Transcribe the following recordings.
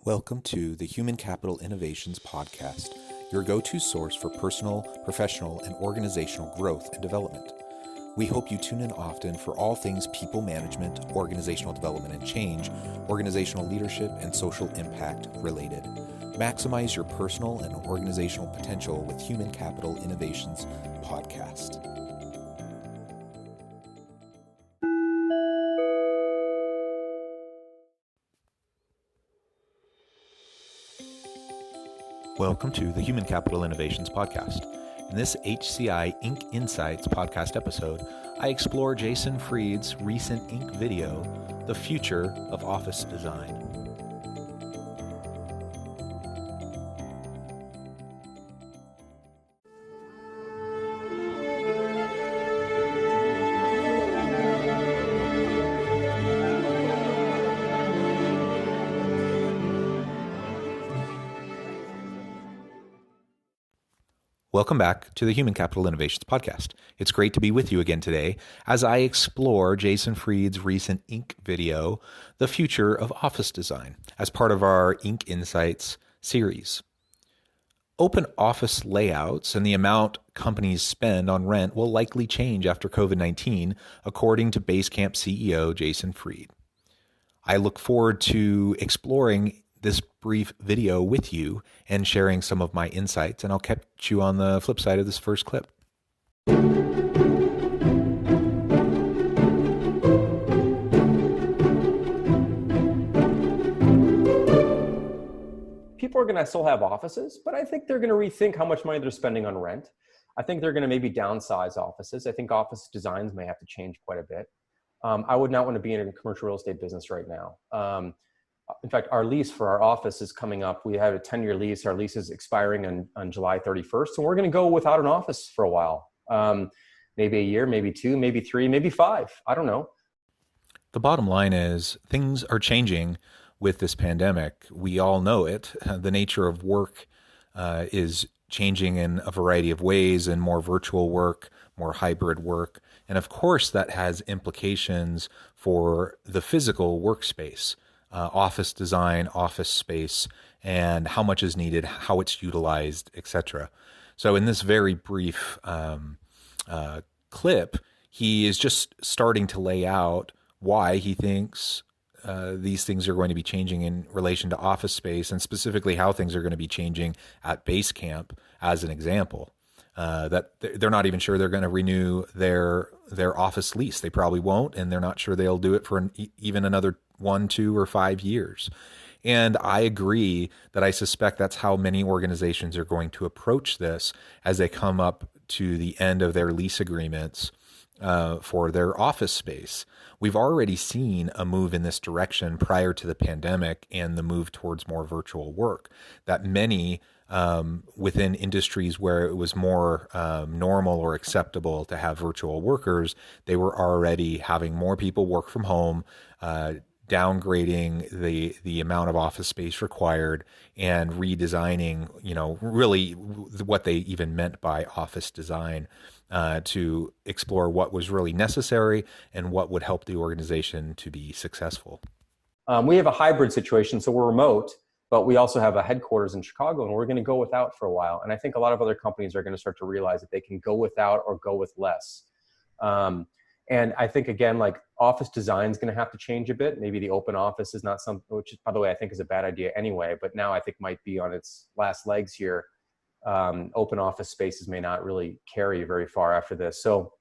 Welcome to the Human Capital Innovations Podcast, your go-to source for personal, professional, and organizational growth and development. We hope you tune in often for all things people management, organizational development and change, organizational leadership, and social impact related. Maximize your personal and organizational potential with Human Capital Innovations Podcast. Welcome to the Human Capital Innovations Podcast. In this HCI Inc. Insights podcast episode, I explore Jason Fried's recent Inc. video, The Future of Office Design. Welcome back to the Human Capital Innovations Podcast. It's great to be with you again today as I explore Jason Fried's recent Inc. video, The Future of Office Design, as part of our Inc. Insights series. Open office layouts and the amount companies spend on rent will likely change after COVID-19, according to Basecamp CEO Jason Fried. I look forward to exploring this brief video with you and sharing some of my insights, and I'll catch you on the flip side of this first clip. People are going to still have offices, but I think they're going to rethink how much money they're spending on rent. I think they're going to maybe downsize offices. I think office designs may have to change quite a bit. I would not want to be in a commercial real estate business right now. In fact, our lease for our office is coming up. We have a 10-year lease. Our lease is expiring on July 31st. And we're going to go without an office for a while. Maybe a year, maybe two, maybe three, maybe five. I don't know. The bottom line is things are changing with this pandemic. We all know it. The nature of work is changing in a variety of ways, and more virtual work, more hybrid work. And of course, that has implications for the physical workspace. Office design, office space, and how much is needed, how it's utilized, etc. So in this very brief clip, he is just starting to lay out why he thinks these things are going to be changing in relation to office space, and specifically how things are going to be changing at Basecamp as an example. That they're not even sure they're going to renew their office lease. They probably won't, and they're not sure they'll do it for even another 1, 2, or 5 years. And I agree that I suspect that's how many organizations are going to approach this as they come up to the end of their lease agreements for their office space. We've already seen a move in this direction prior to the pandemic and the move towards more virtual work, that many within industries where it was more normal or acceptable to have virtual workers, they were already having more people work from home, downgrading the amount of office space required, and redesigning, really what they even meant by office design to explore what was really necessary and what would help the organization to be successful. We have a hybrid situation, so we're remote, but we also have a headquarters in Chicago, and we're going to go without for a while. And I think a lot of other companies are going to start to realize that they can go without or go with less. And I think, again, like office design is going to have to change a bit. Maybe the open office is not something, which, by the way, I think is a bad idea anyway, but now I think might be on its last legs here. Open office spaces may not really carry very far after this. So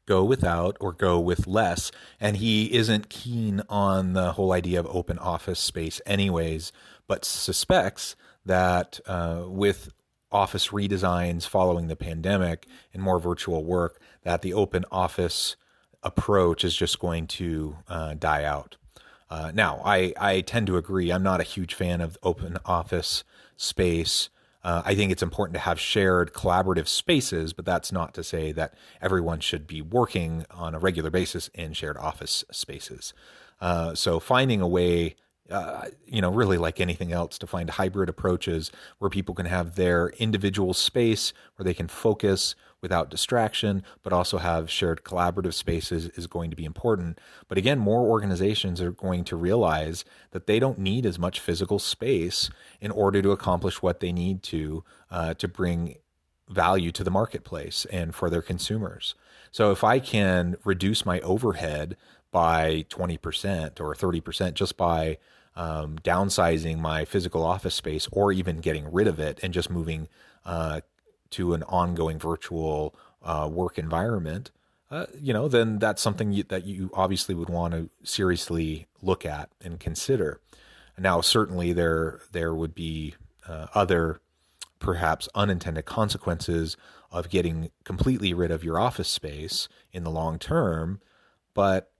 go without or go with less. And he isn't keen on the whole idea of open office space anyways, but suspects that with office redesigns following the pandemic and more virtual work, that the open office approach is just going to die out. Now, I tend to agree. I'm not a huge fan of open office space. I think it's important to have shared collaborative spaces, but that's not to say that everyone should be working on a regular basis in shared office spaces. So finding a way really like anything else, to find hybrid approaches where people can have their individual space where they can focus without distraction, but also have shared collaborative spaces is going to be important. But again, more organizations are going to realize that they don't need as much physical space in order to accomplish what they need to bring value to the marketplace and for their consumers. So if I can reduce my overhead by 20% or 30% just by downsizing my physical office space, or even getting rid of it and just moving to an ongoing virtual work environment, then that's something that you obviously would want to seriously look at and consider. Now, certainly there would be other perhaps unintended consequences of getting completely rid of your office space in the long term, but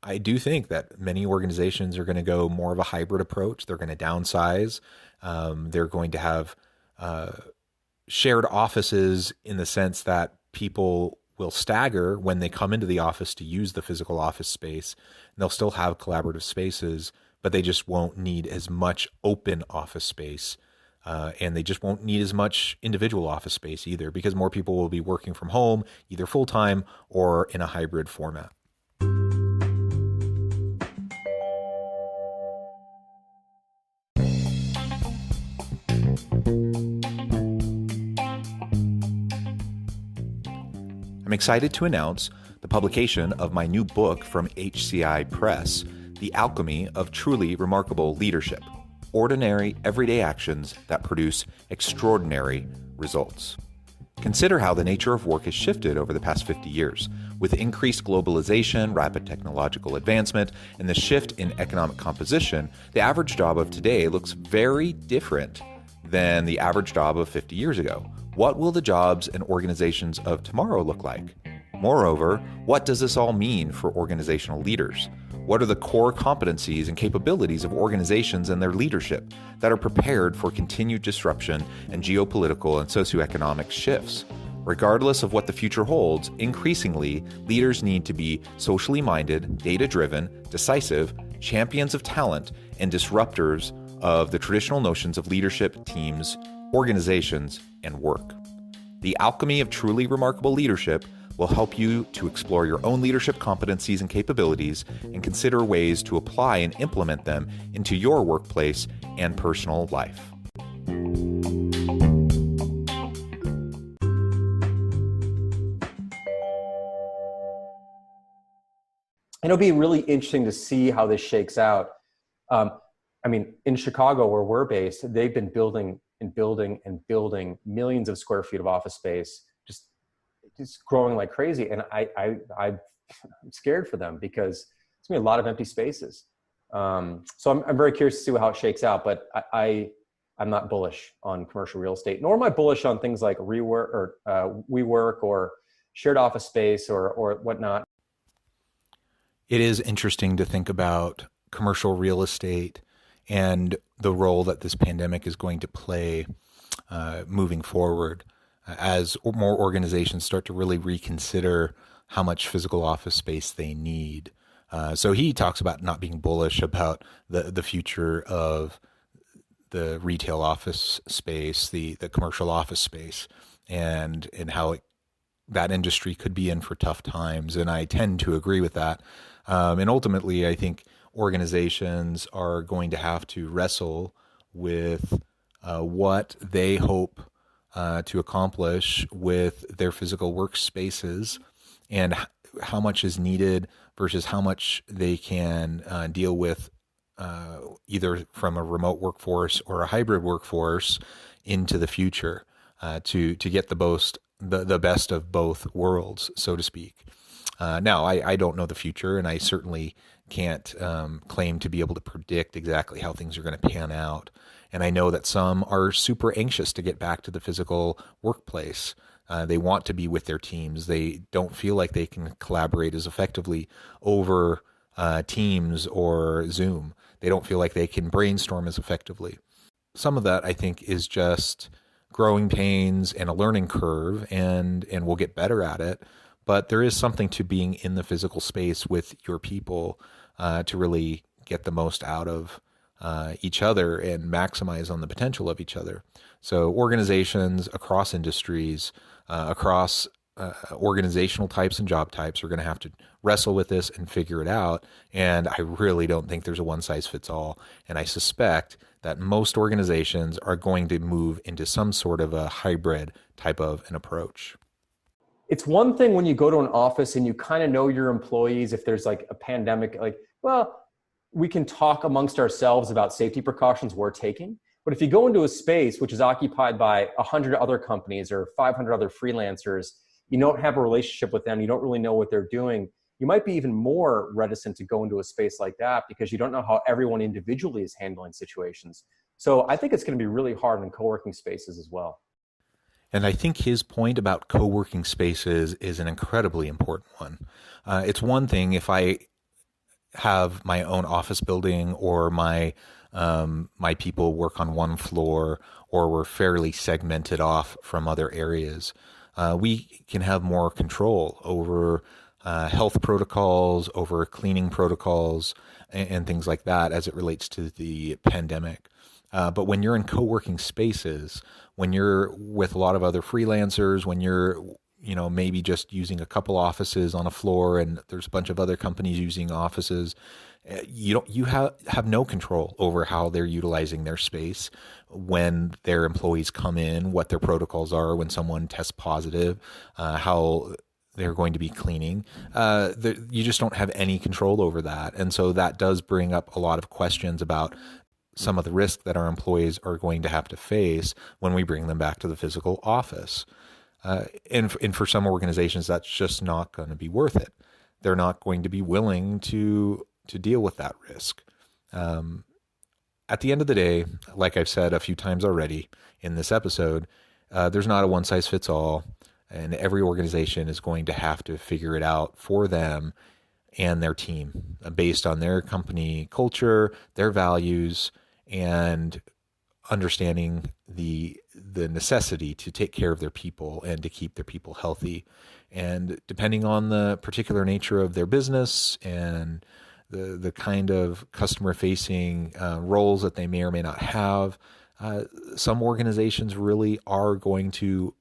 I do think that many organizations are going to go more of a hybrid approach. They're going to downsize. They're going to have shared offices in the sense that people will stagger when they come into the office to use the physical office space. And they'll still have collaborative spaces, but they just won't need as much open office space. And they just won't need as much individual office space either, because more people will be working from home, either full-time or in a hybrid format. I'm excited to announce the publication of my new book from HCI Press, The Alchemy of Truly Remarkable Leadership: Ordinary, Everyday Actions That Produce Extraordinary Results. Consider how the nature of work has shifted over the past 50 years. With increased globalization, rapid technological advancement, and the shift in economic composition, the average job of today looks very different than the average job of 50 years ago. What will the jobs and organizations of tomorrow look like? Moreover, what does this all mean for organizational leaders? What are the core competencies and capabilities of organizations and their leadership that are prepared for continued disruption and geopolitical and socioeconomic shifts? Regardless of what the future holds, increasingly, leaders need to be socially minded, data-driven, decisive, champions of talent, and disruptors of the traditional notions of leadership, teams, organizations, and work. The Alchemy of Truly Remarkable Leadership will help you to explore your own leadership competencies and capabilities and consider ways to apply and implement them into your workplace and personal life. It'll be really interesting to see how this shakes out. In Chicago, where we're based, they've been building and building and building millions of square feet of office space, just growing like crazy. And I'm scared for them because it's gonna be a lot of empty spaces. So I'm very curious to see how it shakes out, but I'm not bullish on commercial real estate, nor am I bullish on things like WeWork or shared office space or whatnot. It is interesting to think about commercial real estate and the role that this pandemic is going to play moving forward as more organizations start to really reconsider how much physical office space they need. So he talks about not being bullish about the future of the retail office space, the commercial office space, and how that industry could be in for tough times. And I tend to agree with that. And ultimately, I think organizations are going to have to wrestle with what they hope to accomplish with their physical workspaces and how much is needed versus how much they can deal with either from a remote workforce or a hybrid workforce into the future to get the best of both worlds, so to speak. Now, I don't know the future, and I certainly can't claim to be able to predict exactly how things are going to pan out. And I know that some are super anxious to get back to the physical workplace. They want to be with their teams. They don't feel like they can collaborate as effectively over Teams or Zoom. They don't feel like they can brainstorm as effectively. Some of that, I think, is just growing pains and a learning curve, and we'll get better at it. But there is something to being in the physical space with your people to really get the most out of each other and maximize on the potential of each other. So organizations across industries, across organizational types and job types are going to have to wrestle with this and figure it out. And I really don't think there's a one size fits all. And I suspect that most organizations are going to move into some sort of a hybrid type of an approach. It's one thing when you go to an office and you kind of know your employees. If there's like a pandemic, like, well, we can talk amongst ourselves about safety precautions we're taking. But if you go into a space which is occupied by 100 other companies or 500 other freelancers, you don't have a relationship with them, you don't really know what they're doing, you might be even more reticent to go into a space like that because you don't know how everyone individually is handling situations. So I think it's going to be really hard in co-working spaces as well. And I think his point about co-working spaces is an incredibly important one. It's one thing if I have my own office building or my people work on one floor or we're fairly segmented off from other areas. We can have more control over health protocols, over cleaning protocols, and things like that as it relates to the pandemic. But when you're in co-working spaces, when you're with a lot of other freelancers, when you're maybe just using a couple offices on a floor and there's a bunch of other companies using offices, you have no control over how they're utilizing their space, when their employees come in, what their protocols are when someone tests positive, how they're going to be cleaning. You just don't have any control over that. And so that does bring up a lot of questions about some of the risk that our employees are going to have to face when we bring them back to the physical office. And for some organizations, that's just not going to be worth it. They're not going to be willing to deal with that risk. At the end of the day, like I've said a few times already in this episode, there's not a one size fits all, and every organization is going to have to figure it out for them and their team based on their company culture, their values, and understanding the necessity to take care of their people and to keep their people healthy. And depending on the particular nature of their business and the kind of customer facing roles that they may or may not have, some organizations really are going to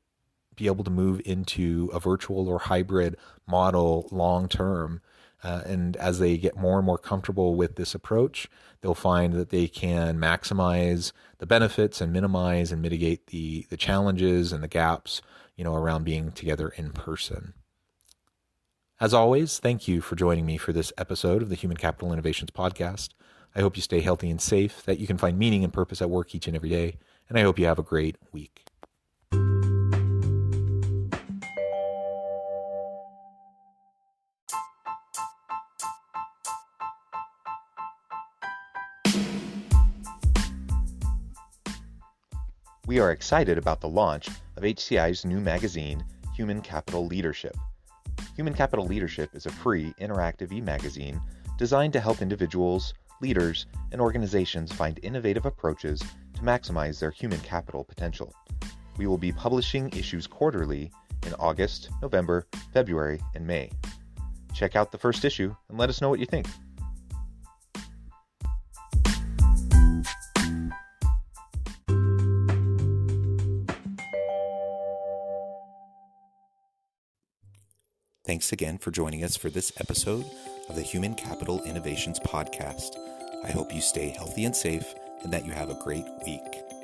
be able to move into a virtual or hybrid model long term. And as they get more and more comfortable with this approach, they'll find that they can maximize the benefits and minimize and mitigate the challenges and the gaps, around being together in person. As always, thank you for joining me for this episode of the Human Capital Innovations Podcast. I hope you stay healthy and safe, that you can find meaning and purpose at work each and every day, and I hope you have a great week. We are excited about the launch of HCI's new magazine, Human Capital Leadership. Human Capital Leadership is a free, interactive e-magazine designed to help individuals, leaders, and organizations find innovative approaches to maximize their human capital potential. We will be publishing issues quarterly in August, November, February, and May. Check out the first issue and let us know what you think. Thanks again for joining us for this episode of the Human Capital Innovations Podcast. I hope you stay healthy and safe and that you have a great week.